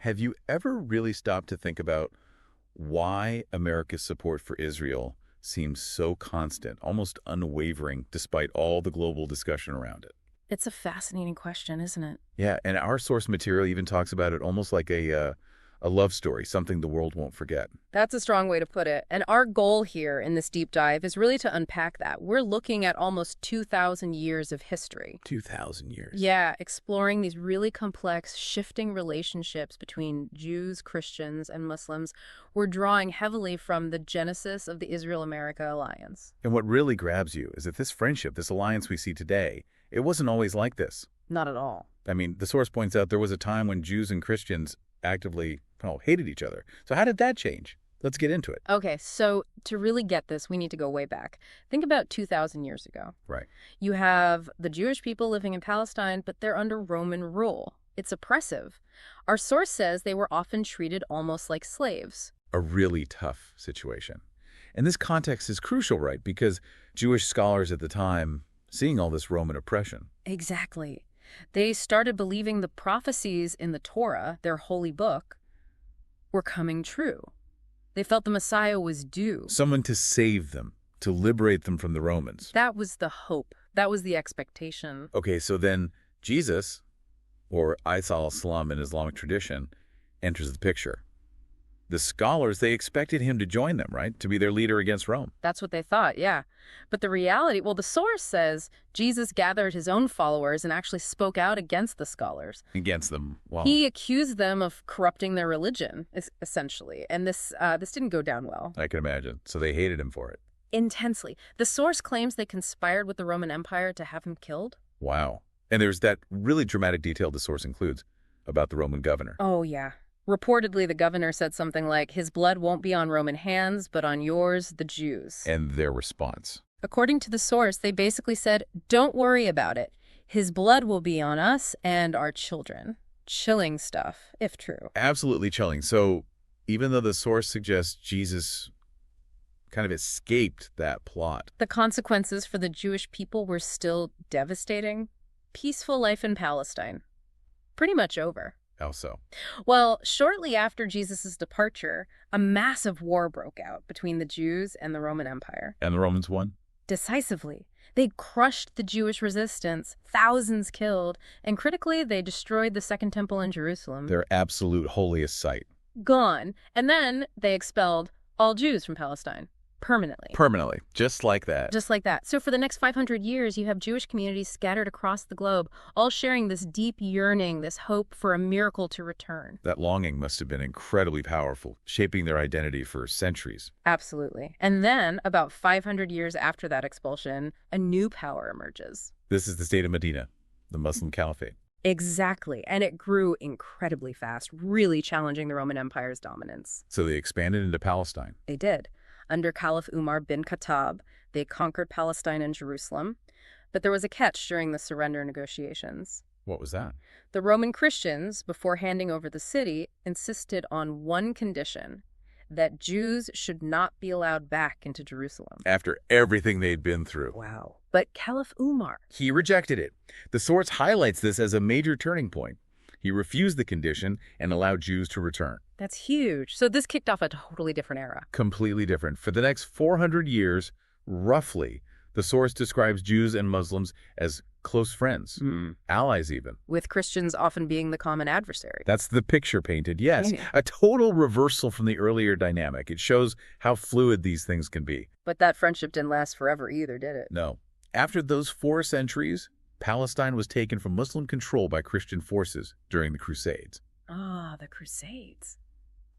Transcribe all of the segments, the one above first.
Have you ever really stopped to think about why America's support for Israel seems so constant, almost unwavering, despite all the global discussion around it? It's a fascinating question, isn't it? Yeah, and our source material even talks about it almost like a love story, something the world won't forget. That's a strong way to put it. And our goal here in this deep dive is really to unpack that. We're looking at almost 2,000 years of history. 2,000 years. Yeah, exploring these really complex, shifting relationships between Jews, Christians, and Muslims. We're drawing heavily from the genesis of the Israel-America alliance. And what really grabs you is that this friendship, this alliance we see today, it wasn't always like this. Not at all. I mean, the source points out there was a time when Jews and Christians actively hated each other. So how did that change? Let's get into it. Okay, so to really get this, we need to go way back. Think about 2,000 years ago. Right. You have the Jewish people living in Palestine, but they're under Roman rule. It's oppressive. Our source says they were often treated almost like slaves. A really tough situation. And this context is crucial, right? Because Jewish scholars at the time, seeing all this Roman oppression. Exactly. They started believing the prophecies in the Torah, their holy book, were coming true. They felt the Messiah was due. Someone to save them, to liberate them from the Romans. That was the hope. That was the expectation. Okay, so then Jesus, or Isa al-Salam in Islamic tradition, enters the picture. The scholars, they expected him to join them, right? To be their leader against Rome. That's what they thought, yeah. But the reality, well, the source says Jesus gathered his own followers and actually spoke out against the scholars. Against them. Wow. He accused them of corrupting their religion, essentially. And this didn't go down well. I can imagine. So they hated him for it. Intensely. The source claims they conspired with the Roman Empire to have him killed. Wow. And there's that really dramatic detail the source includes about the Roman governor. Oh, yeah. Reportedly, the governor said something like, his blood won't be on Roman hands, but on yours, the Jews. And their response. According to the source, they basically said, don't worry about it. His blood will be on us and our children. Chilling stuff, if true. Absolutely chilling. So even though the source suggests Jesus kind of escaped that plot. The consequences for the Jewish people were still devastating. Peaceful life in Palestine. Pretty much over. How so? Well, shortly after Jesus' departure, a massive war broke out between the Jews and the Roman Empire. And the Romans won? Decisively. They crushed the Jewish resistance, thousands killed, and critically, they destroyed the Second Temple in Jerusalem. Their absolute holiest site. Gone. And then they expelled all Jews from Palestine. Permanently. Permanently. Just like that. Just like that. So for the next 500 years, you have Jewish communities scattered across the globe, all sharing this deep yearning, this hope for a miracle to return. That longing must have been incredibly powerful, shaping their identity for centuries. Absolutely. And then, about 500 years after that expulsion, a new power emerges. This is the state of Medina, the Muslim Caliphate. Exactly. And it grew incredibly fast, really challenging the Roman Empire's dominance. So they expanded into Palestine. They did. Under Caliph Umar bin Khattab, they conquered Palestine and Jerusalem. But there was a catch during the surrender negotiations. What was that? The Roman Christians, before handing over the city, insisted on one condition, that Jews should not be allowed back into Jerusalem. After everything they'd been through. Wow. But Caliph Umar, He rejected it. The source highlights this as a major turning point. He refused the condition and allowed Jews to return. that's huge. So this kicked off a totally different era. Completely different. For the next 400 years, roughly, the source describes Jews and Muslims as close friends, allies even. With Christians often being the common adversary. That's the picture painted, yes. Yeah. A total reversal from the earlier dynamic. It shows how fluid these things can be. But that friendship didn't last forever either, did it? No. After those 4 centuries, Palestine was taken from Muslim control by Christian forces during the Crusades. Ah, the Crusades.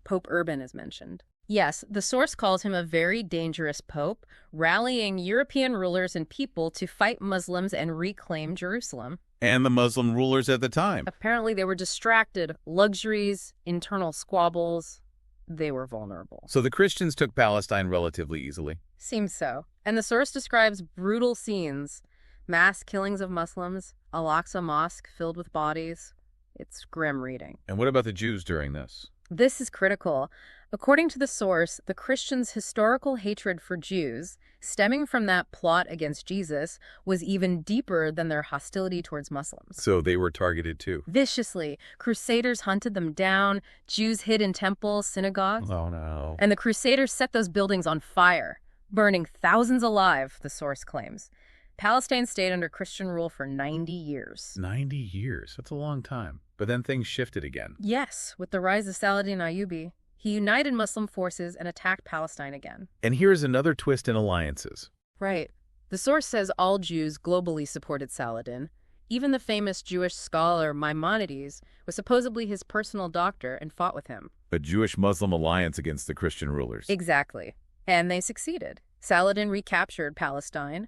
Pope Urban is mentioned. Yes, the source calls him a very dangerous pope, rallying European rulers and people to fight Muslims and reclaim Jerusalem. And the Muslim rulers at the time. Apparently they were distracted. Luxuries, internal squabbles. They were vulnerable. So the Christians took Palestine relatively easily. Seems so. And the source describes brutal scenes. Mass killings of Muslims, Al-Aqsa Mosque filled with bodies. It's grim reading. And what about the Jews during this? This is critical. According to the source, the Christians' historical hatred for Jews, stemming from that plot against Jesus, was even deeper than their hostility towards Muslims. So they were targeted too. Viciously, crusaders hunted them down, Jews hid in temples, synagogues, Oh, no. and the crusaders set those buildings on fire, burning thousands alive, the source claims. Palestine stayed under Christian rule for 90 years. 90 years. That's a long time. But then things shifted again. Yes, with the rise of Saladin Ayyubi, he united Muslim forces and attacked Palestine again. And here's another twist in alliances. Right. The source says all Jews globally supported Saladin. Even the famous Jewish scholar Maimonides was supposedly his personal doctor and fought with him. A Jewish-Muslim alliance against the Christian rulers. Exactly. And they succeeded. Saladin recaptured Palestine.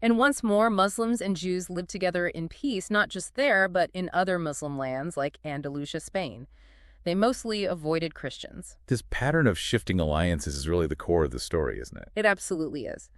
And once more, Muslims and Jews lived together in peace, not just there, but in other Muslim lands like Andalusia, Spain. They mostly avoided Christians. This pattern of shifting alliances is really the core of the story, isn't it? It absolutely is.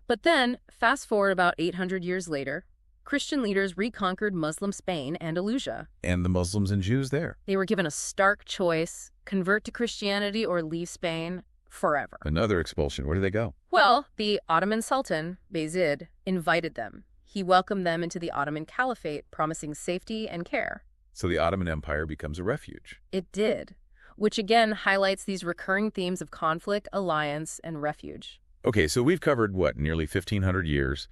But then, fast forward about 800 years later, Christian leaders reconquered Muslim Spain, Andalusia. And the Muslims and Jews there. They were given a stark choice: convert to Christianity or leave Spain forever. Another expulsion. Where do they go? Well, the Ottoman Sultan, Bayezid, invited them. He welcomed them into the Ottoman Caliphate, promising safety and care. So the Ottoman Empire becomes a refuge. It did, which again highlights these recurring themes of conflict, alliance, and refuge. Okay, so we've covered, what, nearly 1,500 years.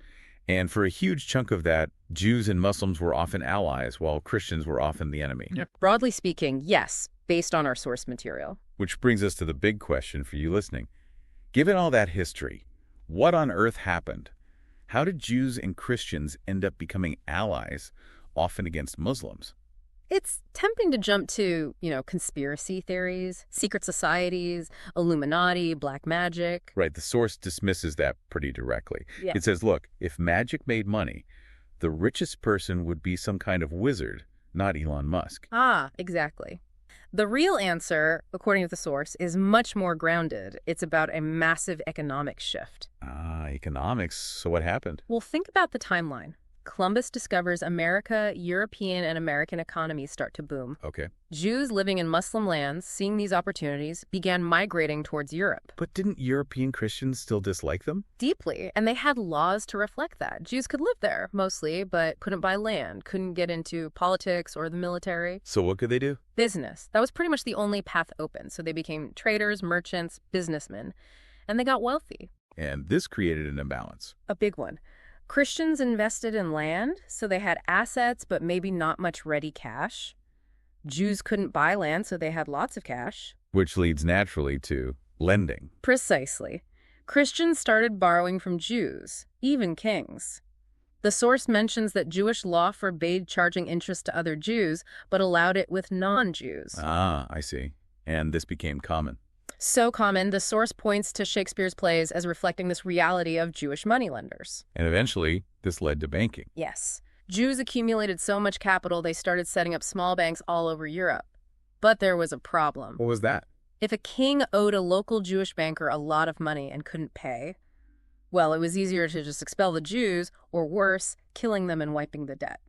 And for a huge chunk of that, Jews and Muslims were often allies, while Christians were often the enemy. Yep. Broadly speaking, yes, based on our source material. Which brings us to the big question for you listening. Given all that history, what on earth happened? How did Jews and Christians end up becoming allies, often against Muslims? It's tempting to jump to, conspiracy theories, secret societies, Illuminati, black magic. Right, the source dismisses that pretty directly. Yeah. It says, look, if magic made money, the richest person would be some kind of wizard, not Elon Musk. Ah, exactly. The real answer, according to the source, is much more grounded. It's about a massive economic shift. Ah, economics. So what happened? Well, think about the timeline. Columbus discovers America, European and American economies start to boom. Okay. Jews living in Muslim lands, seeing these opportunities, began migrating towards Europe. But didn't European Christians still dislike them? Deeply, and they had laws to reflect that. Jews could live there, mostly, but couldn't buy land, couldn't get into politics or the military. So what could they do? Business. That was pretty much the only path open, so they became traders, merchants, businessmen, and they got wealthy. And this created an imbalance. A big one. Christians invested in land, so they had assets, but maybe not much ready cash. Jews couldn't buy land, so they had lots of cash. Which leads naturally to lending. Precisely. Christians started borrowing from Jews, even kings. The source mentions that Jewish law forbade charging interest to other Jews, but allowed it with non-Jews. Ah, I see. And this became common. So common, the source points to Shakespeare's plays as reflecting this reality of Jewish moneylenders. And eventually, this led to banking. Yes. Jews accumulated so much capital they started setting up small banks all over Europe. But there was a problem. What was that? If a king owed a local Jewish banker a lot of money and couldn't pay, well, it was easier to just expel the Jews, or worse, killing them and wiping the debt.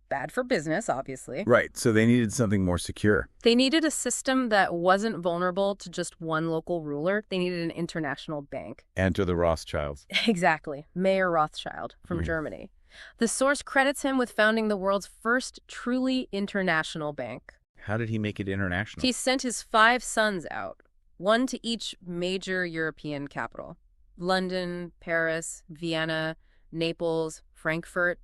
Bad for business, obviously. Right, so they needed something more secure. They needed a system that wasn't vulnerable to just one local ruler. They needed an international bank. Enter the Rothschilds. Exactly. Mayor Rothschild from Germany. The source credits him with founding the world's first truly international bank. How did he make it international? He sent his 5 sons out, one to each major European capital. London, Paris, Vienna, Naples, Frankfurt.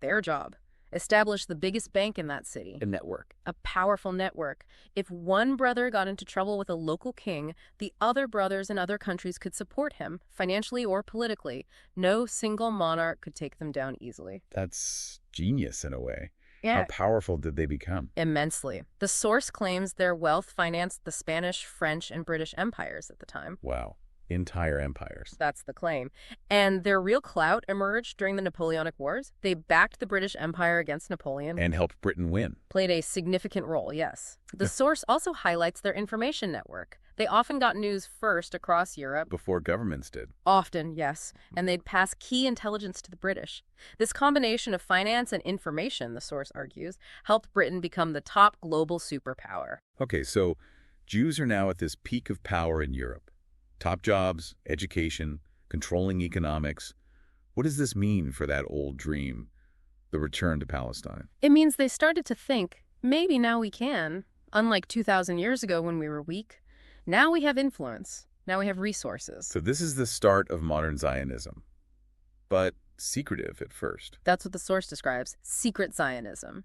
Their job: establish the biggest bank in that city. A network. A powerful network. If one brother got into trouble with a local king, the other brothers in other countries could support him, financially or politically. No single monarch could take them down easily. That's genius in a way. Yeah. How powerful did they become? Immensely. The source claims their wealth financed the Spanish, French, and British empires at the time. Wow. Entire empires. That's the claim. And their real clout emerged during the Napoleonic Wars. They backed the British Empire against Napoleon. And helped Britain win. Played a significant role, yes. The source also highlights their information network. They often got news first across Europe. Before governments did. Often, yes. And they'd pass key intelligence to the British. This combination of finance and information, the source argues, helped Britain become the top global superpower. Okay, so Jews are now at this peak of power in Europe. Top jobs, education, controlling economics. What does this mean for that old dream, the return to Palestine? It means they started to think, maybe now we can. Unlike 2,000 years ago when we were weak, now we have influence. Now we have resources. So this is the start of modern Zionism, but secretive at first. That's what the source describes, secret Zionism.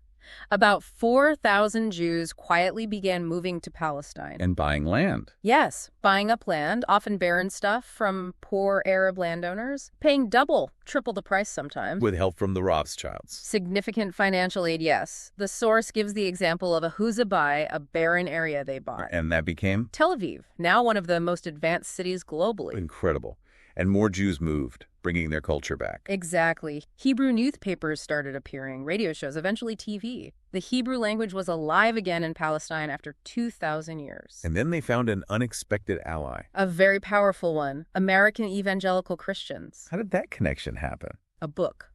About 4,000 Jews quietly began moving to Palestine. And buying land. Yes, buying up land, often barren stuff from poor Arab landowners, paying double, triple the price sometimes. With help from the Rothschilds. Significant financial aid, yes. The source gives the example of a Huzabai, a barren area they bought. And that became? Tel Aviv, now one of the most advanced cities globally. Incredible. And more Jews moved, bringing their culture back. Exactly. Hebrew newspapers started appearing, radio shows, eventually TV. The Hebrew language was alive again in Palestine after 2,000 years. And then they found an unexpected ally. A very powerful one, American evangelical Christians. How did that connection happen? A book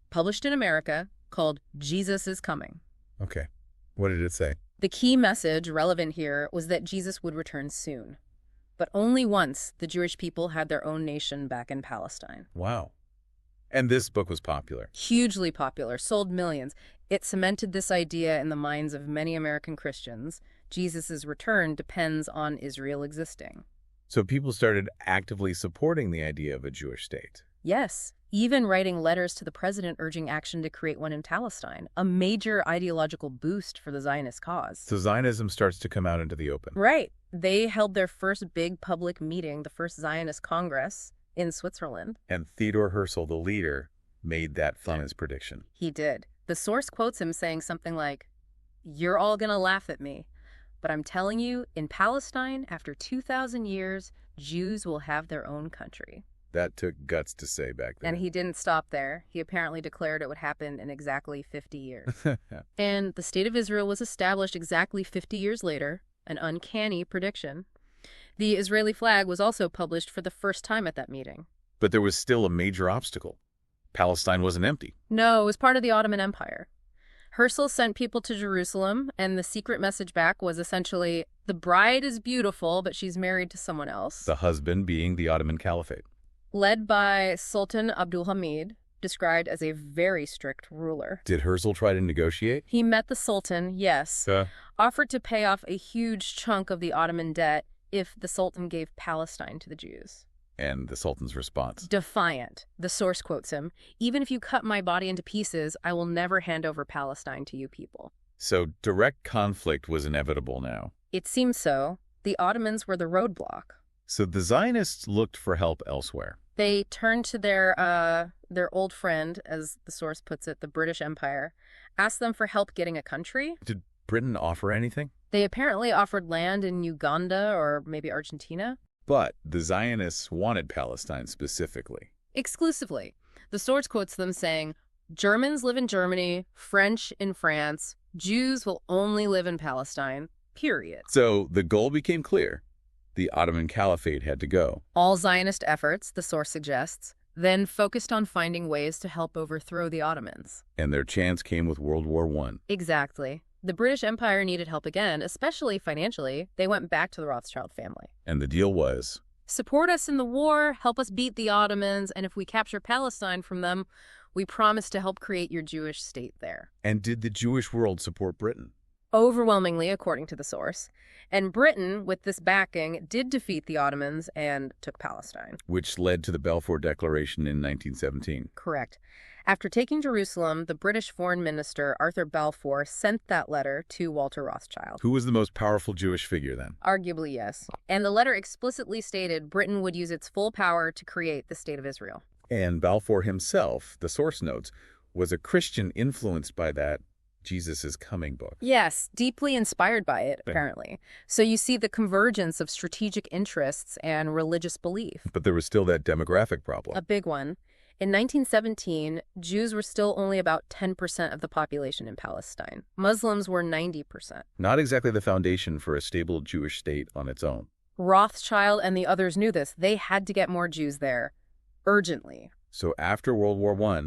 published in America called Jesus is Coming. Okay. What did it say? The key message relevant here was that Jesus would return soon. But only once the Jewish people had their own nation back in Palestine. Wow. And this book was popular. Hugely popular, sold millions. It cemented this idea in the minds of many American Christians. Jesus' return depends on Israel existing. So people started actively supporting the idea of a Jewish state. Yes, even writing letters to the president urging action to create one in Palestine, a major ideological boost for the Zionist cause. So Zionism starts to come out into the open. Right. They held their first big public meeting, the first Zionist Congress, in Switzerland. And Theodor Herzl, the leader, made that famous prediction. He did. The source quotes him saying something like, "You're all going to laugh at me, but I'm telling you, in Palestine, after 2,000 years, Jews will have their own country." That took guts to say back then. And he didn't stop there. He apparently declared it would happen in exactly 50 years. And the State of Israel was established exactly 50 years later, an uncanny prediction. The Israeli flag was also published for the first time at that meeting. But there was still a major obstacle. Palestine wasn't empty. No, it was part of the Ottoman Empire. Herzl sent people to Jerusalem, and the secret message back was essentially, the bride is beautiful, but she's married to someone else. The husband being the Ottoman Caliphate. Led by Sultan Abdul Hamid, described as a very strict ruler. Did Herzl try to negotiate? He met the Sultan, yes, offered to pay off a huge chunk of the Ottoman debt if the Sultan gave Palestine to the Jews. And the Sultan's response? Defiant. The source quotes him, "Even if you cut my body into pieces, I will never hand over Palestine to you people." So direct conflict was inevitable now. It seems so. The Ottomans were the roadblock. So the Zionists looked for help elsewhere. They turned to their old friend, as the source puts it, the British Empire, asked them for help getting a country. Did Britain offer anything? They apparently offered land in Uganda or maybe Argentina. But the Zionists wanted Palestine specifically. Exclusively. The source quotes them saying, "Germans live in Germany, French in France, Jews will only live in Palestine, period." So the goal became clear. The Ottoman Caliphate had to go. All Zionist efforts, the source suggests, then focused on finding ways to help overthrow the Ottomans. And their chance came with World War I. Exactly. The British Empire needed help again, especially financially. They went back to the Rothschild family. And the deal was? Support us in the war, help us beat the Ottomans, and if we capture Palestine from them, we promise to help create your Jewish state there. And did the Jewish world support Britain? Overwhelmingly, according to the source. And Britain, with this backing, did defeat the Ottomans and took Palestine. Which led to the Balfour Declaration in 1917. Correct. After taking Jerusalem, the British Foreign Minister, Arthur Balfour, sent that letter to Walter Rothschild. Who was the most powerful Jewish figure then? Arguably, yes. And the letter explicitly stated Britain would use its full power to create the State of Israel. And Balfour himself, the source notes, was a Christian influenced by that Jesus is Coming book. Yes, deeply inspired by it, apparently. So you see the convergence of strategic interests and religious belief. But there was still that demographic problem. A big one. In 1917, Jews were still only about 10% of the population in Palestine. Muslims were 90%. Not exactly the foundation for a stable Jewish state on its own. Rothschild and the others knew this. They had to get more Jews there, urgently. So after World War I,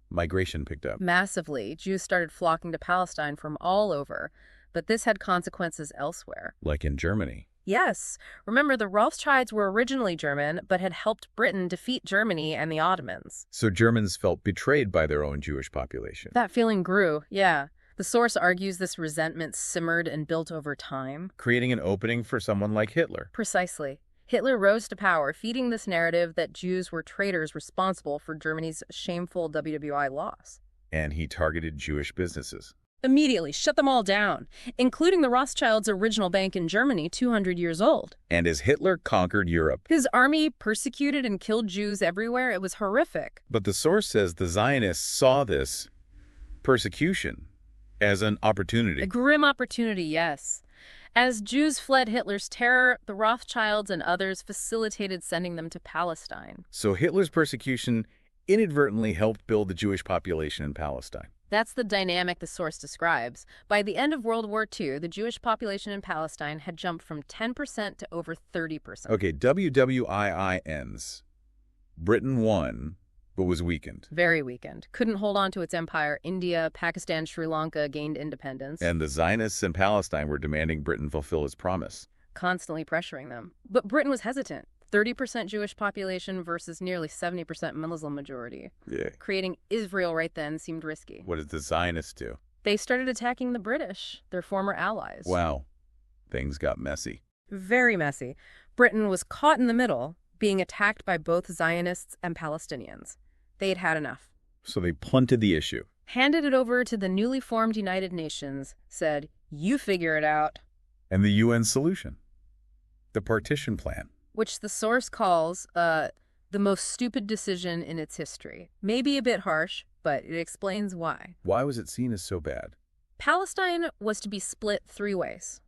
migration picked up. Massively. Jews started flocking to Palestine from all over. but this had consequences elsewhere. Like in Germany. Yes. Remember, the Rothschilds were originally German, but had helped Britain defeat Germany and the Ottomans. So Germans felt betrayed by their own Jewish population. That feeling grew, yeah. The source argues this resentment simmered and built over time. Creating an opening for someone like Hitler. Precisely. Hitler rose to power, feeding this narrative that Jews were traitors responsible for Germany's shameful WWI loss. And he targeted Jewish businesses. Immediately shut them all down, including the Rothschilds' original bank in Germany, 200 years old. And as Hitler conquered Europe. His army persecuted and killed Jews everywhere. It was horrific. But the source says the Zionists saw this persecution as an opportunity. A grim opportunity, yes. As Jews fled Hitler's terror, the Rothschilds and others facilitated sending them to Palestine. So Hitler's persecution inadvertently helped build the Jewish population in Palestine. That's the dynamic the source describes. By the end of World War II, the Jewish population in Palestine had jumped from 10% to over 30%. Okay, WWII ends. Britain won, but was weakened. Very weakened. Couldn't hold on to its empire. India, Pakistan, Sri Lanka gained independence. And the Zionists in Palestine were demanding Britain fulfill its promise. Constantly pressuring them. But Britain was hesitant. 30% Jewish population versus nearly 70% Muslim majority. Yeah. Creating Israel right then seemed risky. What did the Zionists do? They started attacking the British, their former allies. Wow. Things got messy. Very messy. Britain was caught in the middle, being attacked by both Zionists and Palestinians. They'd had enough. So they punted the issue. Handed it over to the newly formed United Nations, said, "You figure it out." And the UN solution? The partition plan. Which the source calls the most stupid decision in its history. Maybe a bit harsh, but it explains why. Why was it seen as so bad? Palestine was to be split 3 ways.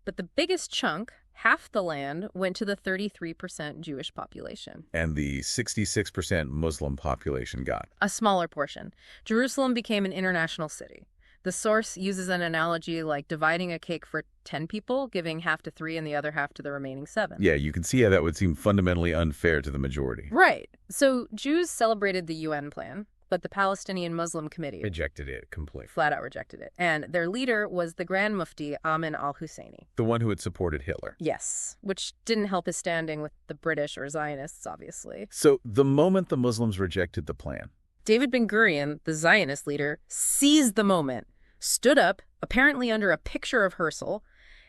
But the biggest chunk, half the land, went to the 33% Jewish population. And the 66% Muslim population got? A smaller portion. Jerusalem became an international city. The source uses an analogy like dividing a cake for 10 people, giving half to 3 and the other half to the remaining 7. Yeah, you can see how that would seem fundamentally unfair to the majority. Right. So Jews celebrated the UN plan, but the Palestinian Muslim Committee Rejected it completely. flat out rejected it. And their leader was the Grand Mufti Amin al-Husseini. The one who had supported Hitler. Yes, which didn't help his standing with the British or Zionists, obviously. So the moment the Muslims rejected the plan, David Ben-Gurion, the Zionist leader, seized the moment, stood up, apparently under a picture of Herzl,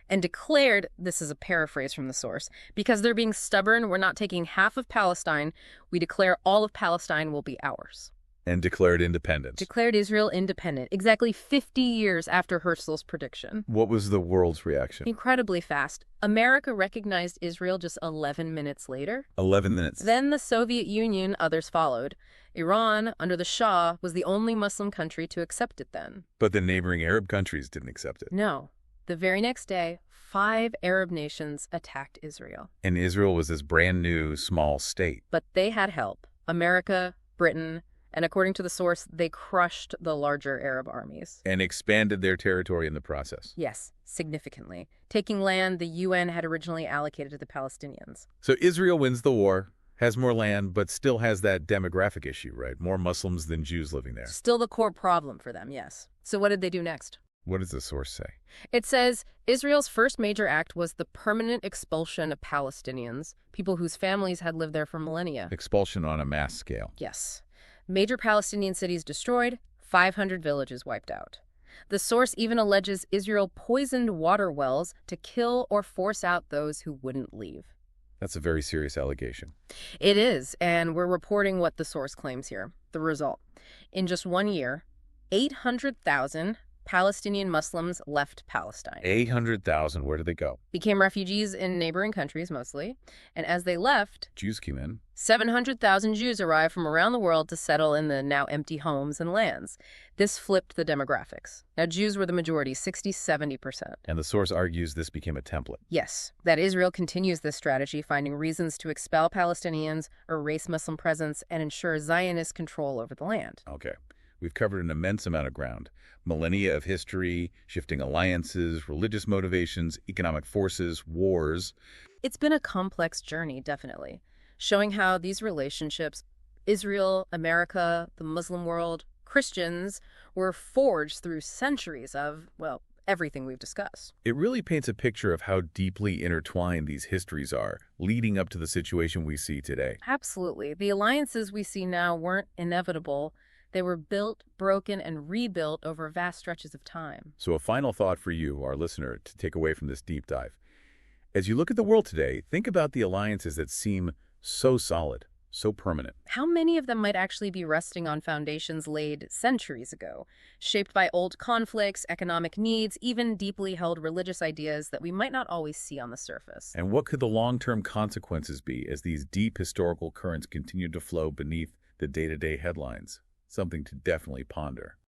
and declared, this is a paraphrase from the source, because they're being stubborn, we're not taking half of Palestine, we declare all of Palestine will be ours. and declared independence. Declared Israel independent, exactly 50 years after Herzl's prediction. What was the world's reaction? Incredibly fast. America recognized Israel just 11 minutes later. 11 minutes. Then the Soviet Union, others followed. Iran, under the Shah, was the only Muslim country to accept it then. But the neighboring Arab countries didn't accept it. No. The very next day, 5 Arab nations attacked Israel. And Israel was this brand new small state. But they had help. America, Britain, and according to the source, they crushed the larger Arab armies. And expanded their territory in the process. Yes, significantly. Taking land the UN had originally allocated to the Palestinians. So Israel wins the war, has more land, but still has that demographic issue, right? More Muslims than Jews living there. Still the core problem for them, yes. So what did they do next? What does the source say? It says Israel's first major act was the permanent expulsion of Palestinians, people whose families had lived there for millennia. Expulsion on a mass scale. Yes. Major Palestinian cities destroyed, 500 villages wiped out. The source even alleges Israel poisoned water wells to kill or force out those who wouldn't leave. That's a very serious allegation. It is, and we're reporting what the source claims here. The result. In just 1 year, 800,000 Palestinian Muslims left Palestine. 800,000, where did they go? Became refugees in neighboring countries mostly. And as they left, Jews came in. 700,000 Jews arrived from around the world to settle in the now empty homes and lands. This flipped the demographics. Now, Jews were the majority, 60–70%. And the source argues this became a template. Yes, that Israel continues this strategy, finding reasons to expel Palestinians, erase Muslim presence, and ensure Zionist control over the land. Okay. We've covered an immense amount of ground. Millennia of history, shifting alliances, religious motivations, economic forces, wars. It's been a complex journey, definitely, showing how these relationships, Israel, America, the Muslim world, Christians, were forged through centuries of, well, everything we've discussed. It really paints a picture of how deeply intertwined these histories are, leading up to the situation we see today. Absolutely. The alliances we see now weren't inevitable. They were built, broken, and rebuilt over vast stretches of time. So a final thought for you, our listener, to take away from this deep dive. As you look at the world today, think about the alliances that seem so solid, so permanent. How many of them might actually be resting on foundations laid centuries ago, shaped by old conflicts, economic needs, even deeply held religious ideas that we might not always see on the surface? And what could the long-term consequences be as these deep historical currents continue to flow beneath the day-to-day headlines? Something to definitely ponder.